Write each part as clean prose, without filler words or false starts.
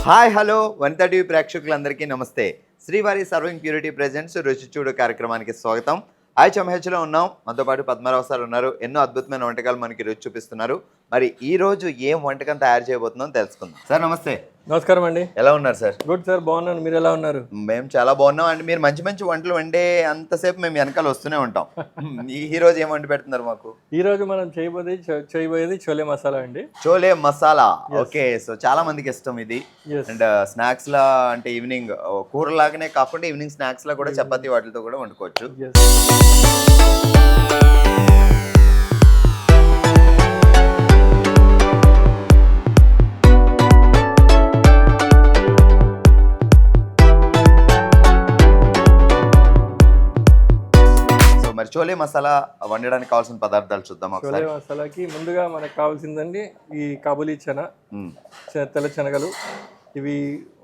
Hi hello 130 ప్రేక్షకులందరికీ నమస్తే. శ్రీవారి సర్వింగ్ ప్యూరిటీ ప్రెజెంట్స్ రుచి చూడు కార్యక్రమానికి స్వాగతం. HMHలో ఉన్నాం. మనతో పాటు పద్మారావు సార్ ఉన్నారు. ఎన్నో అద్భుతమైన వంటకాలు మనకి రుచి చూపిస్తున్నారు. మరి ఈ రోజు ఏం వంటకం తయారు చేయబోతున్నాం తెలుసుకుందాం. సార్ నమస్తే. నమస్కారం అండి. ఎలా ఉన్నారు సార్? గుడ్ సార్, బాగున్నాను. మీరు ఎలా ఉన్నారు? మేము చాలా బాగున్నాం అండి. మీరు మంచి మంచి వంటలు వండే అంతసేపు మేము వెనకాల వస్తూనే ఉంటాం. ఈ రోజు ఏం వండి పెడుతున్నారు మాకు? ఈ రోజు మనం చేయబోయేది చోలే మసాలా అండి. చోలే మసాలా. ఓకే, సో చాలా మందికి ఇష్టం ఇది. Yes. అండ్ స్నాక్స్ లా అంటే ఈవినింగ్ కూర లాగానే కాకుండా ఈవినింగ్ స్నాక్స్ లా కూడా చపాతీ వాటితో కూడా వండుకోవచ్చు. Yes. మరి చోలే మసాలా వండడానికి కావాల్సిన పదార్థాలు చూద్దాం చోలే ఒకసారి. మసాలాకి ముందుగా మనకు కావాల్సిందండి ఈ కాబూలీ చనా, తెల్ల శనగలు. ఇవి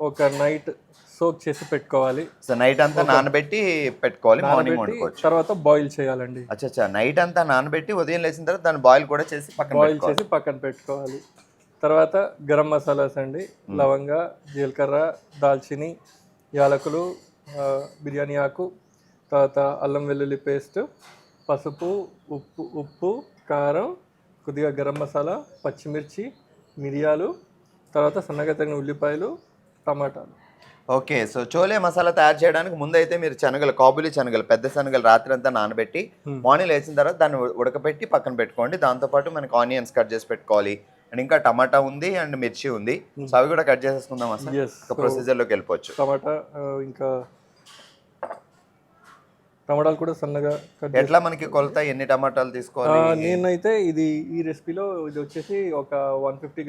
ఒక నైట్ సోక్ చేసి పెట్టుకోవాలి. సో నైట్ అంతా నానబెట్టి పెట్టుకోవాలి, మార్నింగ్ వండుకోవచ్చు. తర్వాత బాయిల్ చేయాలండి. అచ్చా, నైట్ అంతా నానబెట్టి ఉదయం లేచిన తర్వాత దాన్ని బాయిల్ కూడా చేసి పక్కన పెట్టుకోవాలి. తర్వాత గరం మసాలాస్ అండి, లవంగ, జీలకర్ర, దాల్చిని, యాలకులు, బిర్యానీ ఆకు, తర్వాత అల్లం వెల్లుల్లి పేస్ట్, పసుపు, ఉప్పు, కారం, కొద్దిగా గరం మసాలా, పచ్చిమిర్చి, మిరియాలు, తర్వాత సన్నగా తగిన ఉల్లిపాయలు, టమాటాలు. ఓకే, సో చోలే మసాలా తయారు చేయడానికి ముందైతే మీరు శనగలు, కాబూలీ శనగలు, పెద్ద శనగలు రాత్రి అంతా నానబెట్టి మార్నింగ్ లేచిన తర్వాత దాన్ని ఉడకపెట్టి పక్కన పెట్టుకోండి. దాంతోపాటు మనకి ఆనియన్స్ కట్ చేసి పెట్టుకోవాలి. అండ్ ఇంకా టమాటా ఉంది అండ్ మిర్చి ఉంది. సో అవి కూడా కట్ చేసేసుకుందాం అసలు. ఒక ప్రొసీజర్లోకి వెళ్ళిపోవచ్చు. టమాటా, ఇంకా టమాటాలు కూడా సన్నగా కట్. ఎట్లా మనకి కొలత ఎన్ని టమాటాలు తీసుకోవాలి? నేనైతే ఈ రెసిపీలో ఇది వచ్చేసి ఒక 150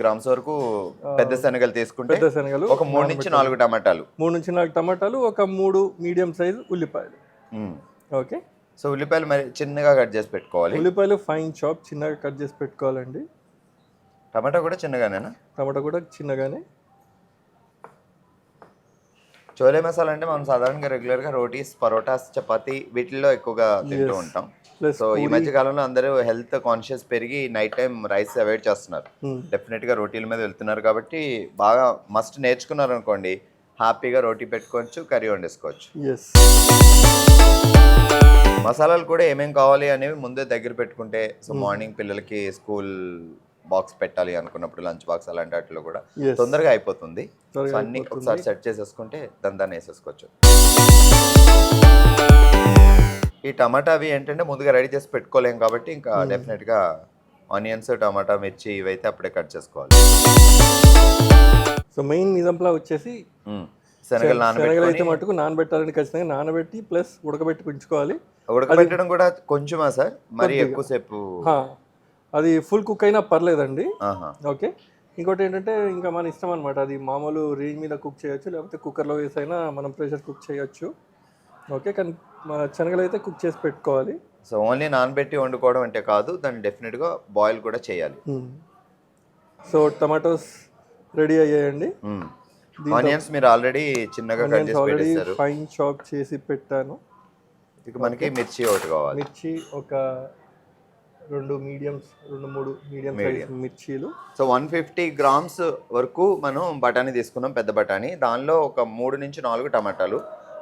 గ్రామ్స్ వరకు పెద్ద శనగలు తీసుకుంటే, పెద్ద శనగలు ఒక 3 నుంచి 4 టమాటాలు, 3 నుంచి 4 టమాటాలు, ఒక 3 మీడియం సైజ్ ఉల్లిపాయలు. ఓకే, సో ఉల్లిపాయలు మరి చిన్నగా కట్ చేసి పెట్టుకోవాలి. ఉల్లిపాయలు ఫైన్ చాప్ చిన్నగా కట్ చేసి పెట్టుకోవాలండి. టమాటా కూడా చిన్నగానేనా? టమాటా కూడా చిన్నగానే. చోలే మసాలా అంటే మనం సాధారణంగా రెగ్యులర్గా రోటీస్, పరోటాస్, చపాతీ వీటిల్లో ఎక్కువగా తింటూ ఉంటాం. సో ఈ మధ్య కాలంలో అందరూ హెల్త్ కాన్షియస్ పెరిగి నైట్ టైం రైస్ అవాయిడ్ చేస్తున్నారు. డెఫినెట్గా రోటీల మీద వెళ్తున్నారు కాబట్టి బాగా మస్ట్ నేర్చుకున్నారు అనుకోండి, హ్యాపీగా రోటీ పెట్టుకోవచ్చు, కర్రీ వండేసుకోవచ్చు. మసాలాలు కూడా ఏమేమి కావాలి అనేవి ముందే దగ్గర పెట్టుకుంటే, సో మార్నింగ్ పిల్లలకి స్కూల్ బాక్స్ పెట్టాలి అనుకున్నప్పుడు లంచ్ బాక్స్ అలాంటి వాటిలో కూడా తొందరగా అయిపోతుంది. సో అన్ని ఒకసారి సెట్ చేసేసుకుంటే దాన్ని వేసేసుకోవచ్చు. ఈ టమాటా అవి ఏంటంటే ముందుగా రెడీ చేసి పెట్టుకోలేం కాబట్టి ఇంకా డెఫినెట్గా ఆనియన్స్, టమాటా, మిర్చి ఇవైతే అప్పుడే కట్ చేసుకోవాలి. సో మెయిన్ నిజంలా వచ్చేసి శనగలు అయితే మటుకు నానబెట్టాలని, ఖచ్చితంగా నానబెట్టి ప్లస్ ఉడకబెట్టి ఉంచుకోవాలి. ఉడకబెట్టడం కూడా కొంచెమా సార్? మరి ఎక్కువసేపు? అది ఫుల్ కుక్ అయినా పర్లేదండి. ఓకే, ఇంకోటి ఏంటంటే ఇంకా మన ఇష్టం అనమాట. అది మామూలు రేంజ్ మీద కుక్ చేయొచ్చు, లేకపోతే కుక్కర్లో వేసైనా మనం ప్రెషర్ కుక్ చేయొచ్చు. ఓకే, కానీ మన శనగలు అయితే కుక్ చేసి పెట్టుకోవాలి. సో ఓన్లీ నానబెట్టి వండుకోవడం అంటే కాదు, దాన్ని డెఫినెట్గా బాయిల్ కూడా చేయాలి. సో టమాటోస్ రెడీ అయ్యాయండి. ఆనియన్స్ మీరు ఆల్రెడీ చిన్నగా కట్ చేసి పెట్టేశారు, ఫైన్ చాప్ చేసి పెట్టాను. ఇక మనకి మిర్చి ఒకటి కావాలి. మిర్చి ఒక 2 3 మీడియం సైజ్ మిర్చీలు. సో 150 గ్రామ్స్ వరకు మనం బఠానీ తీసుకున్నాం, పెద్ద బఠానీ. దానిలో ఒక 3 నుంచి 4 టమాటాలు,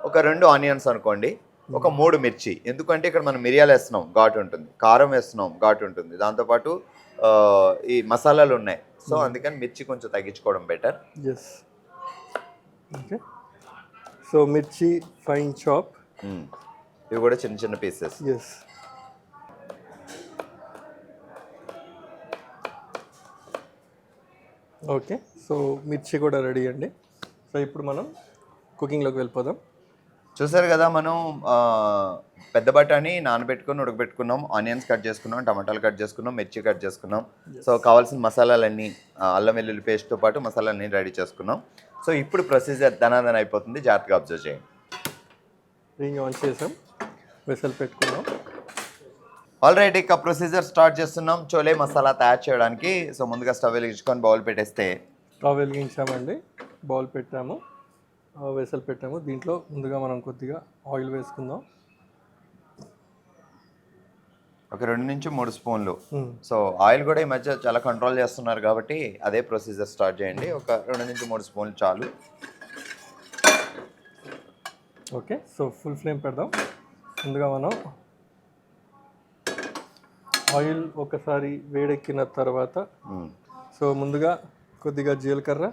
ఒక 2 ఆనియన్స్ అనుకోండి, ఒక 3 మిర్చి. ఎందుకంటే ఇక్కడ మనం మిరియాలు వేస్తున్నాం, ఘాటు ఉంటుంది, కారం వేస్తున్నాం, ఘాటు ఉంటుంది, దాంతోపాటు ఈ మసాలాలు ఉన్నాయి. సో అందుకని మిర్చి కొంచెం తగ్గించుకోవడం బెటర్. ఓకే, సో మిర్చి ఫైన్ చాప్, ఇవి కూడా చిన్న చిన్న పీసెస్. ఓకే, సో మిర్చి కూడా రెడీ అండి. సో ఇప్పుడు మనం కుకింగ్లోకి వెళ్ళిపోదాం. చూసారు కదా, మనం పెద్ద బఠానీ నానబెట్టుకుని ఉడకబెట్టుకున్నాం, ఆనియన్స్ కట్ చేసుకున్నాం, టమాటాలు కట్ చేసుకున్నాం, మిర్చి కట్ చేసుకున్నాం. సో కావాల్సిన మసాలాలన్నీ, అల్లం వెల్లుల్లి పేస్ట్తో పాటు మసాలాలన్నీ రెడీ చేసుకున్నాం. సో ఇప్పుడు ప్రొసీజర్ ధనాధన అయిపోతుంది, జాగ్రత్తగా అబ్జర్వ్ చేయండి. రింగ్ ఆన్ చేసాం, వెసల్ పెట్టుకున్నాం. ఆల్రెడీ ఇక ప్రొసీజర్ స్టార్ట్ చేస్తున్నాం చోలే మసాలా తయారు చేయడానికి. సో ముందుగా స్టవ్ వెలిగించుకొని బౌల్ పెట్టేస్తే, స్టవ్ వెలిగించామండి, బౌల్ పెట్టాము, వెసల్ పెట్టాము. దీంట్లో ముందుగా మనం కొద్దిగా ఆయిల్ వేసుకుందాం. ఒక 2 నుంచి 3 స్పూన్లు. సో ఆయిల్ కూడా ఈ మధ్య చాలా కంట్రోల్ చేస్తున్నారు కాబట్టి అదే ప్రొసీజర్ స్టార్ట్ చేయండి. ఒక 2 నుంచి 3 స్పూన్లు చాలు. ఓకే, సో ఫుల్ ఫ్లేమ్ పెడదాం. ముందుగా మనం ఆయిల్ ఒకసారి వేడెక్కిన తర్వాత సో ముందుగా కొద్దిగా జీలకర్ర.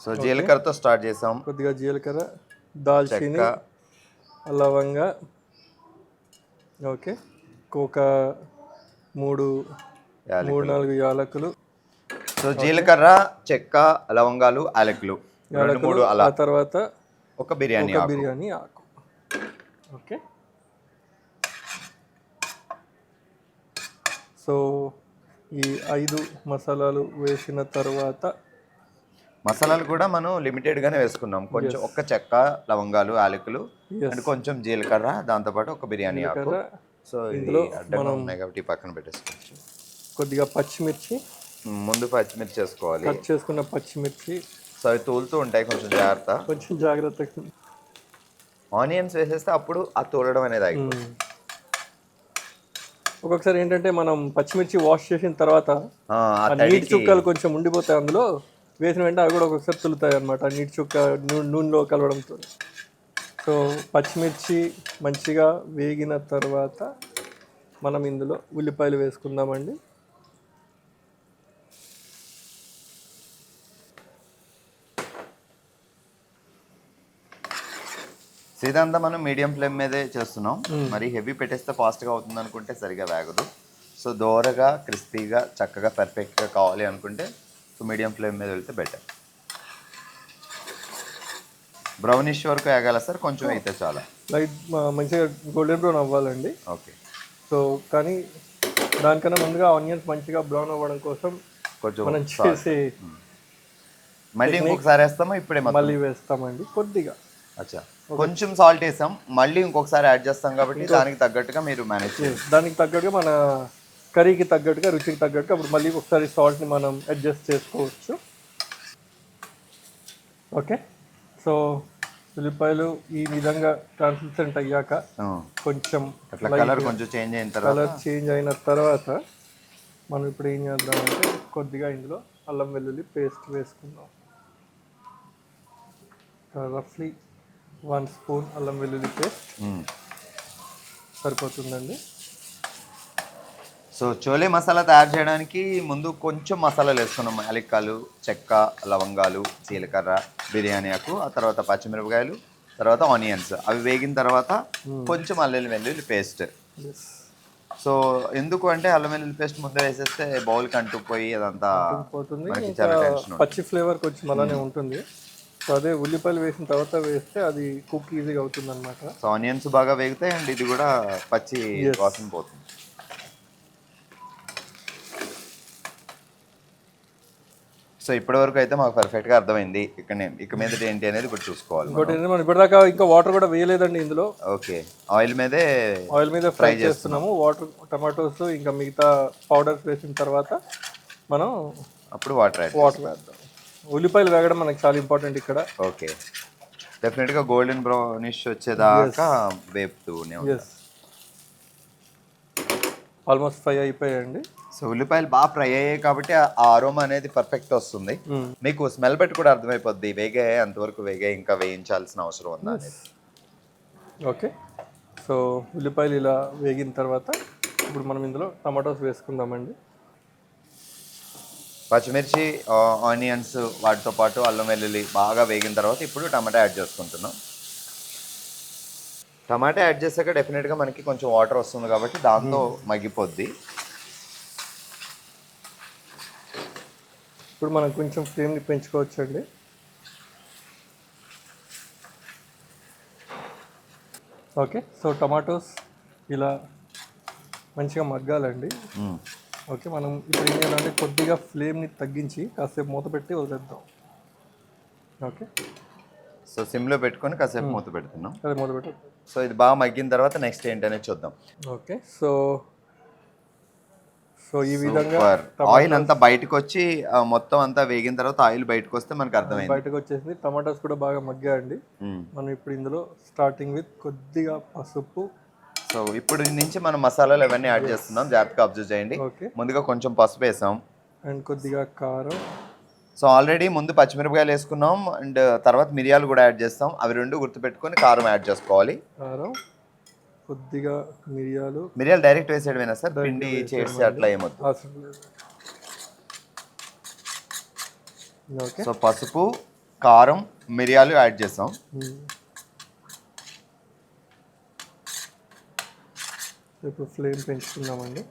సో జీలకర్రతో స్టార్ట్ చేసాం. కొద్దిగా జీలకర్ర, దాల్చిని, చెక్క, లవంగ. ఓకే, ఒక 3-4 యాలకులు. సో జీలకర్ర, చెక్క, లవంగాలు, యాలకులు 2-3 అలా. ఆ తర్వాత ఒక బిర్యానీ ఆకు. ఓకే, సో ఈ 5 మసాలాలు వేసిన తర్వాత మసాలాలు కూడా మనం లిమిటెడ్గానే వేసుకున్నాం. కొంచెం ఒక్క చెక్క, లవంగాలు, యాలకులు అండ్ కొంచెం జీలకర్ర, దాంతోపాటు ఒక బిర్యానీ ఆకు. సో ఇందులో అడ్డంగా ఉన్నాయి కాబట్టి పక్కన పెట్టేసుకోవచ్చు. కొద్దిగా పచ్చిమిర్చి, ముందు పచ్చిమిర్చి చేసుకోవాలి. కట్ చేసుకున్న పచ్చిమిర్చి. సో అవి తూలుతూ ఉంటాయి, కొంచెం జాగ్రత్తగా. ఆనియన్స్ వేసేస్తే అప్పుడు ఆ తూలడం అనేది అయిపోతుంది. ఒక్కొక్కసారి ఏంటంటే మనం పచ్చిమిర్చి వాష్ చేసిన తర్వాత నీటి చుక్కలు కొంచెం ఉండిపోతాయి, అందులో వేసిన వెంటనే అవి కూడా ఒక్కొక్కసారి తులుతాయి అనమాట, నీటి చుక్క నూనెలో కలవడంతో. సో పచ్చిమిర్చి మంచిగా వేగిన తర్వాత మనం ఇందులో ఉల్లిపాయలు వేసుకుందామండి. ఇదంతా మనం మీడియం ఫ్లేమ్ మీదే చేస్తున్నాం. మరి హెవీ పెట్టేస్తే ఫాస్ట్గా అవుతుంది అనుకుంటే సరిగా వేగదు. సో దోరగా, క్రిస్పీగా, చక్కగా పర్ఫెక్ట్గా కావాలి అనుకుంటే సో మీడియం ఫ్లేమ్ మీద వెళ్తే బెటర్. బ్రౌనిష్ వరకు వేగాల సార్? కొంచెం అయితే చాలా లైట్ మంచిగా గోల్డెన్ బ్రౌన్ అవ్వాలండి. ఓకే, సో కానీ దానికన్నా ముందుగా ఆనియన్స్ మంచిగా బ్రౌన్ అవ్వడం కోసం కొంచెం మనం చేసే మళ్ళీ ఇంకొకసారి వేస్తామా? ఇప్పుడే మళ్ళీ వేస్తామండి కొద్దిగా. అచ్చా, కొంచెం సాల్ట్ వేసాం, మళ్ళీ ఇంకొకసారి యాడ్ చేస్తాం కాబట్టి దానికి తగ్గట్టుగా మీరు మేనేజ్ చేయండి. దానికి తగ్గట్టుగా మన కర్రీకి తగ్గట్టుగా, రుచికి తగ్గట్టుగా అప్పుడు మళ్ళీ ఒకసారి సాల్ట్ని మనం అడ్జస్ట్ చేసుకోవచ్చు. ఓకే, సో ఉల్లిపాయలు ఈ విధంగా ట్రాన్స్లూసెంట్ అయ్యాక కొంచెం కలర్ కొంచెం చేంజ్ అయిన తర్వాత మనం ఇప్పుడు ఏం చేద్దామంటే కొద్దిగా ఇందులో అల్లం వెల్లుల్లి పేస్ట్ వేసుకుందాం. రఫ్లీ 1 స్పూన్ అల్లం వెల్లుల్లి పేస్ట్ సరిపోతుందండి. సో చోలే మసాలా తయారు చేయడానికి ముందు కొంచెం మసాలాలు వేసుకున్నాం. యాలక్కాయలు, చెక్క, లవంగాలు, జీలకర్ర, బిర్యానీ ఆకు, ఆ తర్వాత పచ్చిమిరపకాయలు, తర్వాత ఆనియన్స్. అవి వేగిన తర్వాత కొంచెం అల్లం వెల్లుల్లి పేస్ట్. సో ఎందుకు అంటే అల్లం వెల్లుల్లి పేస్ట్ ముందే వేసేస్తే బౌల్కి అంటుకుపోయి అదంతా పోతుంది, చాలా టెన్షన్, పచ్చి ఫ్లేవర్ కొంచెం అలానే ఉంటుంది. సో అదే ఉల్లిపాయలు వేసిన తర్వాత వేస్తే అది కుక్ ఈజీగా అవుతుంది అనమాట. సో ఆనియన్స్ బాగా వేగుతాయి అండ్ ఇది కూడా పచ్చి వాసన పోతుంది. సో ఇప్పటి వరకు అయితే మాకు పర్ఫెక్ట్గా అర్థమైంది. ఇక మీద ఏంటి అనేది ఇప్పుడు చూసుకోవాలి. ఇంకోటి మనం ఇప్పటిదాకా ఇంకా వాటర్ కూడా వేయలేదండి ఇందులో. ఓకే, ఆయిల్ మీద ఫ్రై చేస్తున్నాము. వాటర్, టమాటోస్ ఇంకా మిగతా పౌడర్స్ వేసిన తర్వాత మనం అప్పుడు వాటర్ వేద్దాం. ఉల్లిపాయలు వేగడం మనకి చాలా ఇంపార్టెంట్ ఇక్కడ. ఓకే, డెఫినెట్గా గోల్డెన్ బ్రౌనిష్ వచ్చేదాకా వేపుతూనే ఉంటాం. ఆల్మోస్ట్ ఫ్రై అయిపోయాయండి. సో ఉల్లిపాయలు బాగా ఫ్రై అయ్యాయి కాబట్టి ఆ అరోమా అనేది పర్ఫెక్ట్ వస్తుంది. మీకు స్మెల్ బట్టి కూడా అర్థమైపోద్ది వేగాయి, అంతవరకు వేగాయి, ఇంకా వేయించాల్సిన అవసరం ఉందా అనేది. ఓకే, సో ఉల్లిపాయలు ఇలా వేగిన తర్వాత ఇప్పుడు మనం ఇందులో టమాటోస్ వేసుకుందామండి. పచ్చిమిర్చి, ఆనియన్స్, వాటితో పాటు అల్లం వెల్లుల్లి బాగా వేగిన తర్వాత ఇప్పుడు టమాటా యాడ్ చేసుకుంటున్నాం. టమాటా యాడ్ చేశాక డెఫినెట్గా మనకి కొంచెం వాటర్ వస్తుంది కాబట్టి దాంతో మగ్గిపోద్ది. ఇప్పుడు మనం కొంచెం ఫ్లేమ్ని పెంచుకోవచ్చు అండి. ఓకే, సో టమాటోస్ ఇలా మంచిగా మగ్గాలండి. ఓకే, మనం ఇప్పుడు ఏం చేయాలంటే కొద్దిగా ఫ్లేమ్ని తగ్గించి కాసేపు మూత పెట్టి వదిలేద్దాం. ఓకే, సో సిమ్లో పెట్టుకొని కాసేపు మూత పెడుతున్నాం. అదే మూత పెట్టు. సో ఇది బాగా మగ్గిన తర్వాత నెక్స్ట్ ఏంటనేది చూద్దాం. ఓకే, సో ఈ విధంగా ఆయిల్ అంతా బయటకు వచ్చి మొత్తం అంతా వేగిన తర్వాత ఆయిల్ బయటకు వస్తే మనకు అర్థమైంది. బయటకు వచ్చేసింది. టమాటాస్ కూడా బాగా మగ్గాయండి. మనం ఇప్పుడు ఇందులో స్టార్టింగ్ విత్ కొద్దిగా పసుపు, సో ఇప్పుడు నుంచి మనం మసాలాలు అవన్నీ యాడ్ చేస్తున్నాం, జాగ్రత్తగా అబ్జర్వ్ చేయండి. ఓకే. ముందుగా కొంచెం పసుపు వేసాం, అండ్ కొద్దిగా కారం. సో ఆల్రెడీ ముందు పచ్చిమిరపకాయలు వేసుకున్నాం అండ్ తర్వాత మిరియాలు కూడా యాడ్ చేస్తాం. అవి రెండు గుర్తుపెట్టుకొని కారం యాడ్ చేసుకోవాలి. కారం, కొద్దిగా మిరియాలు డైరెక్ట్ వేసేయడమేనా సార్? పిండి చేసి అట్లా ఏమొద్దు. అవసరం లేదు. ఓకే. సో పసుపు, కారం, మిరియాలు యాడ్ చేస్తాం. ఇప్పుడు ఫ్లేమ్ పెంచుకుందామండి.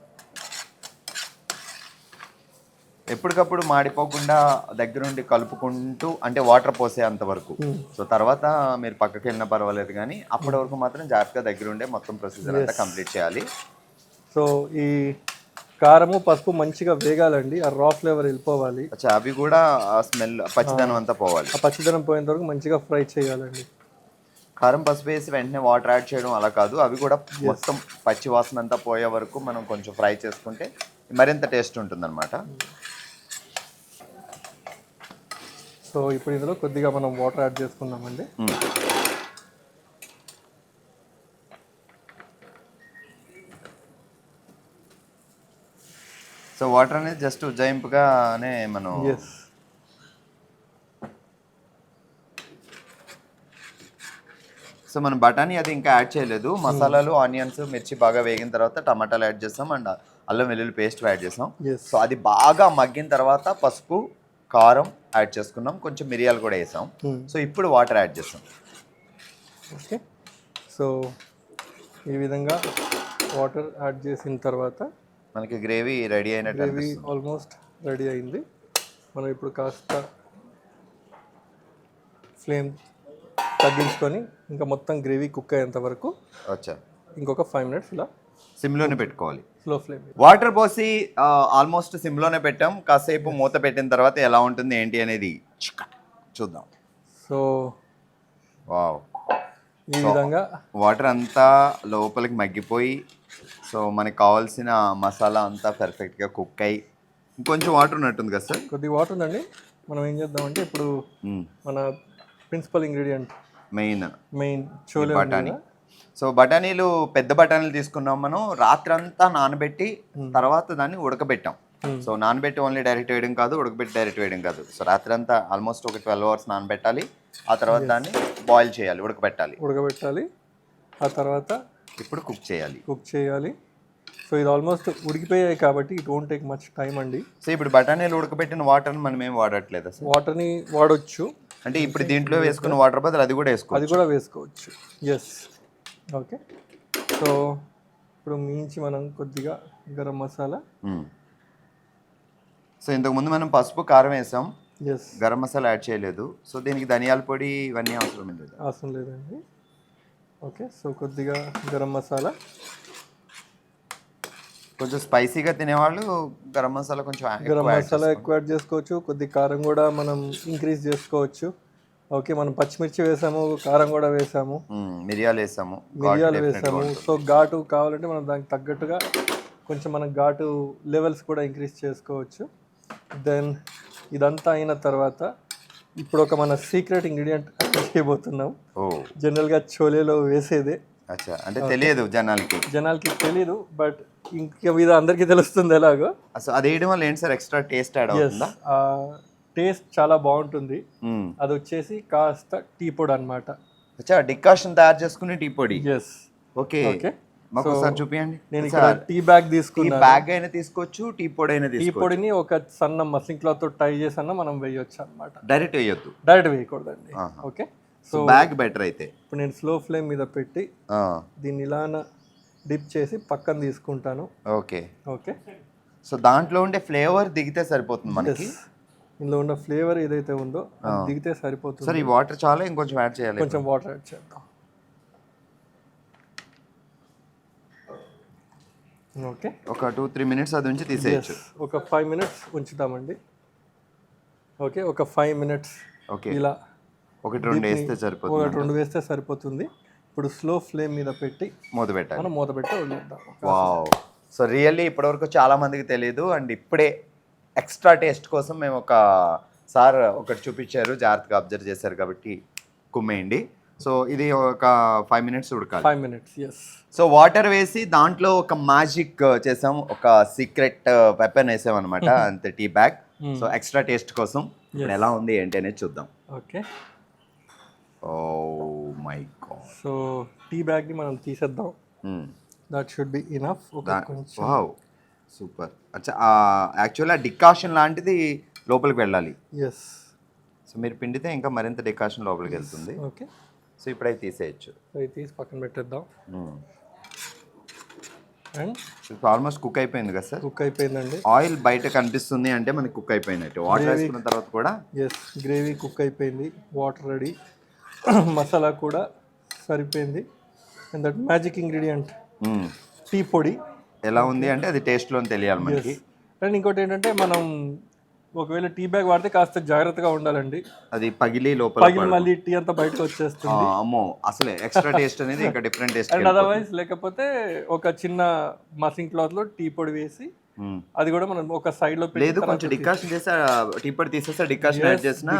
ఎప్పటికప్పుడు మాడిపోకుండా దగ్గరుండి కలుపుకుంటూ, అంటే వాటర్ పోసేంత వరకు. సో తర్వాత మీరు పక్కకి వెళ్ళినా పర్వాలేదు, కానీ అప్పటి వరకు మాత్రం జాగ్రత్తగా దగ్గరుండే మొత్తం ప్రొసీజర్ అంతా కంప్లీట్ చేయాలి. సో ఈ కారము పసుపు మంచిగా వేగాలండి, ఆ రా ఫ్లేవర్ వెళ్ళిపోవాలి. అవి కూడా ఆ స్మెల్, పచ్చిదనం అంతా పోవాలి. ఆ పచ్చిదనం పోయేంత వరకు మంచిగా ఫ్రై చేయాలండి. కారం పసుపు వేసి వెంటనే వాటర్ యాడ్ చేయడం అలా కాదు, అవి కూడా మొత్తం పచ్చి వాసన అంతా పోయే వరకు మనం కొంచెం ఫ్రై చేసుకుంటే మరింత టేస్ట్ ఉంటుందన్నమాట. సో ఇప్పుడు ఇందులో కొద్దిగా మనం వాటర్ యాడ్ చేసుకుందామండి. సో వాటర్ అనేది జస్ట్ ఉజ్జాయింపుగానే మనం సో మనం బఠానీ అది ఇంకా యాడ్ చేయలేదు. మసాలాలు, ఆనియన్స్, మిర్చి బాగా వేగిన తర్వాత టమాటాలు యాడ్ చేస్తాం అండ్ అల్లం వెల్లుల్లి పేస్ట్ యాడ్ చేస్తాం. సో అది బాగా మగ్గిన తర్వాత పసుపు, కారం యాడ్ చేసుకున్నాం, కొంచెం మిరియాలు కూడా వేసాం. సో ఇప్పుడు వాటర్ యాడ్ చేస్తాం. ఓకే. సో ఈ విధంగా వాటర్ యాడ్ చేసిన తర్వాత మనకి గ్రేవీ రెడీ అయినట్టు. గ్రేవీ ఆల్మోస్ట్ రెడీ అయింది. మనం ఇప్పుడు కాస్త ఫ్లేమ్ తగ్గించుకొని ఇంకా మొత్తం గ్రేవీ కుక్ అయ్యేంత వరకు ఇంకొక 5 minutes ఇలా సిమ్లోనే పెట్టుకోవాలి, స్లో ఫ్లేమ్. వాటర్ పోసి ఆల్మోస్ట్ సిమ్లోనే పెట్టాం. కాసేపు మూత పెట్టిన తర్వాత ఎలా ఉంటుంది ఏంటి అనేది చూద్దాం. సో వావ్, ఈ విధంగా వాటర్ అంతా లోపలికి మగ్గిపోయి, సో మనకి కావాల్సిన మసాలా అంతా పర్ఫెక్ట్గా కుక్ అయ్యి, ఇంకొంచెం వాటర్ ఉన్నట్టుంది కదా సార్? కొద్దిగా వాటర్ ఉందండి. మనం ఏం చేద్దామంటే ఇప్పుడు మన ప్రిన్సిపల్ ఇంగ్రీడియంట్ మెయిన్ చోలే బఠానీ. సో బఠానీలు పెద్ద బఠానీలు తీసుకున్నాం మనం, రాత్రంతా నానబెట్టి తర్వాత దాన్ని ఉడకబెట్టాం. సో నానబెట్టి ఓన్లీ డైరెక్ట్ వేయడం కాదు, ఉడకబెట్టి డైరెక్ట్ వేయడం కాదు. సో రాత్రంతా ఆల్మోస్ట్ ఒక 12 hours నానబెట్టాలి. ఆ తర్వాత దాన్ని బాయిల్ చేయాలి, ఉడకబెట్టాలి. ఆ తర్వాత ఇప్పుడు కుక్ చేయాలి. సో ఇది ఆల్మోస్ట్ ఉడికిపోయాయి కాబట్టి it won't take much time అండి. సో ఇప్పుడు బఠానీలు ఉడకబెట్టిన వాటర్ని మనం ఏం వాడట్లేదు సార్? వాటర్ని వాడొచ్చు, అంటే ఇప్పుడు దీంట్లో వేసుకున్న వాటర్ బదులు అది కూడా వేసుకోవచ్చు. ఎస్. ఓకే. సో ఇప్పుడు మించి మనం కొద్దిగా గరం మసాలా. సో ఇంతకుముందు మనం పసుపు, కారం వేసాం, ఎస్, గరం మసాలా యాడ్ చేయలేదు. సో దీనికి ధనియాల పొడి ఇవన్నీ అవసరం లేదండి. ఓకే. సో కొద్దిగా గరం మసాలా. కొంచెం స్పైసీగా తినేవాళ్ళు గరం మసాలా ఎక్కువ యాడ్ చేసుకోవచ్చు. కొద్ది కారం కూడా మనం ఇంక్రీజ్ చేసుకోవచ్చు. ఓకే. మనం పచ్చిమిర్చి వేసాము, కారం కూడా వేసాము, మిరియాలు వేసాము. సో ఘాటు కావాలంటే మనం దానికి తగ్గట్టుగా కొంచెం మనం ఘాటు లెవెల్స్ కూడా ఇంక్రీజ్ చేసుకోవచ్చు. దెన్ ఇదంతా అయిన తర్వాత ఇప్పుడు ఒక మన సీక్రెట్ ఇంగ్రీడియంట్ చేయబోతున్నాం. జనరల్గా చోలేలో వేసేదే, అంటే తెలియదు జనాలకి తెలియదు, బట్ ఇంకా మీద అందరికీ తెలుస్తుంది ఎలాగో. అది వేయడం వల్ల ఏంటి సార్ ఎక్స్ట్రా టేస్ట్ యాడ్ అవుతుందా? టేస్ట్ చాలా బాగుంటుంది. అది వచ్చేసి కాస్త టీ పొడి అనమాట. డికాషన్ తయారు చేసుకునే టీ పొడి. ఓకే. మాకు ఒకసారి చూపియండి. నేను ఇక్కడ టీ బ్యాగ్ తీసుకున్నాను. బ్యాగ్ అయినా తీసుకోవచ్చు, టీ పొడిని ఒక సన్న మస్లిన్ క్లాత్ తో టై చేసి మనం వేయొచ్చు అనమాట. డైరెక్ట్ వేయకూడదండి. ఓకే. సో బ్యాగ్ బెటర్ అయితే. ఇప్పుడు నేను స్లో ఫ్లేమ్ మీద పెట్టి దీన్ని ఇలా డిప్ చేసి పక్కన తీసుకుంటాను. ఓకే. సో దాంట్లో ఉండే ఫ్లేవర్ దిగితే సరిపోతుంది మనకి. ఇందులో ఉన్న ఫ్లేవర్ ఏదైతే ఉందో దిగితే సరిపోతుంది. సరే, ఈ వాటర్ చాలా, ఇంకొంచెం యాడ్ చేయాలి. కొంచెం వాటర్ యాడ్ చేద్దాం. ఓకే. ఒక 2-3 minutes అది ఉంచి తీసేయచ్చు. ఒక 5 minutes ఉంచుతామండి. ఓకే. ఒక 5 minutes ఇలా 1-2 వేస్తే సరిపోతుంది. ఇప్పుడు స్లో ఫ్లేమ్ మీద పెట్టి మూత పెట్టి వదిలేద్దాం. వావ్. సో రియల్లీ ఇప్పటివరకు చాలా మందికి తెలియదు అండ్ ఇప్పుడే ఎక్స్ట్రా టేస్ట్ కోసం మేము ఒకటి చూపించారు, జాగ్రత్తగా అబ్జర్వ్ చేశారు కాబట్టి కుమ్మేయండి. సో ఇది ఒక 5 minutes ఉడకాలి. 5 minutes, yes. సో వాటర్ వేసి దాంట్లో ఒక మ్యాజిక్ చేసాం, ఒక సీక్రెట్ వెపన్ వేసాం అనమాట, అంతే tea bag. So extra taste కోసం ఇప్పుడు ఎలా ఉంది ఏంటి అనేది చూద్దాం. Okay, oh my god. So tea బ్యాగ్ని మనం తీసేద్దాం. That should be enough. Wow, super. అచ్చా, యాక్చువల్గా డికాషన్ లాంటిది లోపలికి వెళ్ళాలి. ఎస్. సో మీరు పిండితే ఇంకా మరింత డికాషన్ లోపలికి వెళ్తుంది. ఓకే, సో ఇప్పుడైతే తీసేయచ్చు. అవి తీసి పక్కన పెట్టేద్దాం. అండ్ ఆల్మోస్ట్ కుక్ అయిపోయింది కదా సార్? కుక్ అయిపోయిందండి. ఆయిల్ బయట కనిపిస్తుంది అంటే మనకి కుక్ అయిపోయినట్టు. వాటర్ వేసుకున్న తర్వాత కూడా ఎస్, గ్రేవీ కుక్ అయిపోయింది, వాటర్ రెడీ, మసాలా కూడా సరిపోయింది. And that magic ingredient tea పొడి ఎలా ఉంది అంటే అది టేస్ట్లో తెలియాలి మనకి. అండ్ ఇంకోటి ఏంటంటే మనం ఒకవేళ టీ బ్యాగ్ వాడితే కాస్త జాగ్రత్తగా ఉండాలండి, అది పగిలి లోపల మళ్ళీ టీ అంతా బయటకు వచ్చేస్తుంది. అమ్మో, అసలే ఎక్స్ట్రా టేస్ట్ అనేది ఇంకా డిఫరెంట్ టేస్ట్. అండ్ అదర్వైజ్ లేకపోతే ఒక చిన్న మసింగ్ క్లాత్ లో టీ పొడి వేసి అది కూడా మనం ఒక సైడ్ లో లేదు, కొంచెం డికాషన్ చేసి టీ పొడి తీసేస్తే డికాషన్ యాడ్ చేసినా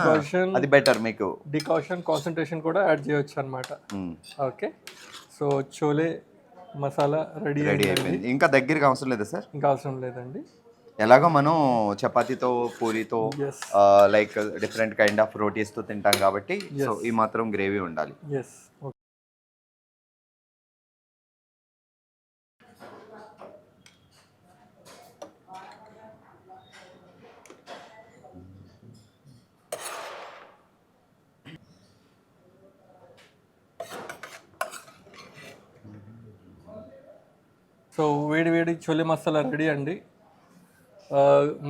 అది బెటర్. మీకు డికాషన్ కాన్సన్ట్రేషన్ కూడా యాడ్ చేయొచ్చు అన్నమాట. Okay, so chole masala ready అయిపోయింది. ఇంకా దగ్గరికి అవసరం లేదా సార్? ఇంకా అవసరం లేదండి. ఎలాగో మనం చపాతీతో, పూరితో, లైక్ డిఫరెంట్ కైండ్ ఆఫ్ రోటీస్తో తింటాం కాబట్టి సో ఈ మాత్రం గ్రేవీ ఉండాలి. ఎస్. సో వేడి వేడి చోలే మసాలా రెడీ అండి.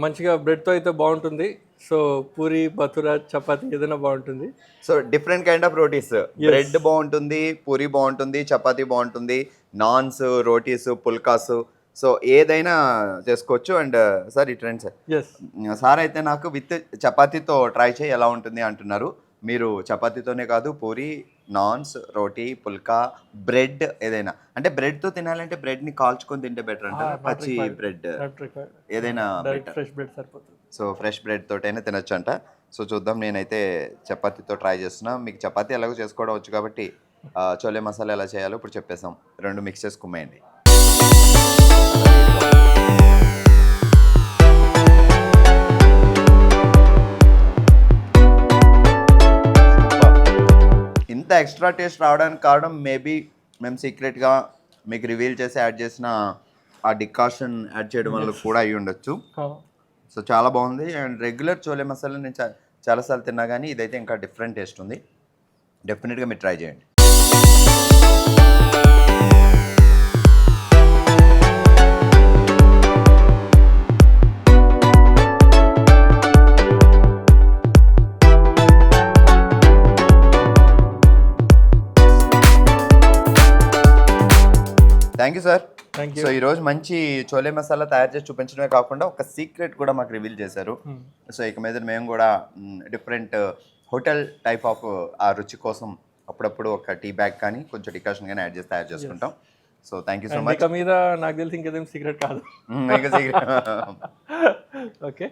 మంచిగా బ్రెడ్తో అయితే బాగుంటుంది. సో పూరి, బతురా, చపాతీ ఏదైనా బాగుంటుంది. So different kind of rotis, bread బాగుంటుంది, పూరి బాగుంటుంది, చపాతీ బాగుంటుంది, నాన్స్, రోటీస్, పుల్కాస్, సో ఏదైనా చేసుకోవచ్చు. అండ్ సార్ ఈ ట్రెండ్ సార్ అయితే నాకు విత్ చపాతీతో ట్రై చేయి ఎలా ఉంటుంది అంటున్నారు. మీరు చపాతీతోనే కాదు, పూరి, నాన్స్, రోటీ, పుల్కా, బ్రెడ్ ఏదైనా, అంటే బ్రెడ్తో తినాలంటే బ్రెడ్ని కాల్చుకొని తింటే బెటర్ అంటారు, పచ్చి బ్రెడ్ ఏదైనా ఫ్రెష్ బ్రెడ్ సరిపోతుంది. సో ఫ్రెష్ బ్రెడ్ తోటైనా తినొచ్చు అంట. సో చూద్దాం, నేనైతే చపాతీతో ట్రై చేస్తున్నా. మీకు చపాతీ ఎలాగో చేసుకోవడం వచ్చు కాబట్టి చోలే మసాలా ఎలా చేయాలో ఇప్పుడు చెప్పేసాం. రెండు మిక్స్ చేసి కుమ్మేయండి. ఇంత ఎక్స్ట్రా టేస్ట్ రావడానికి కారణం మేబీ మేము సీక్రెట్గా మీకు రివీల్ చేసి యాడ్ చేసిన ఆ డికాషన్ యాడ్ చేయడం వల్ల కూడా అయ్యి ఉండొచ్చు. సో చాలా బాగుంది. అండ్ రెగ్యులర్ చోలే మసాలా నేను చాలాసార్లు తిన్నా కానీ ఇదైతే ఇంకా డిఫరెంట్ టేస్ట్ ఉంది. డెఫినెట్గా మీరు ట్రై చేయండి. Thank you sir. సో ఈరోజు మంచి చోలే మసాలా తయారు చేసి చూపించడమే కాకుండా ఒక సీక్రెట్ కూడా మాకు రివీల్ చేశారు. సో ఇక మీద మేము కూడా డిఫరెంట్ హోటల్ టైప్ ఆఫ్ ఆ రుచి కోసం అప్పుడప్పుడు ఒక టీ బ్యాగ్ కానీ కొంచెం డికాషన్ కానీ యాడ్ చేసి తయారు చేసుకుంటాం. So thank you so much. మీద నాకు తెలిసి ఇంకేదేం సీక్రెట్ కాదు. ఇంకా సీక్రెట్. ఓకే.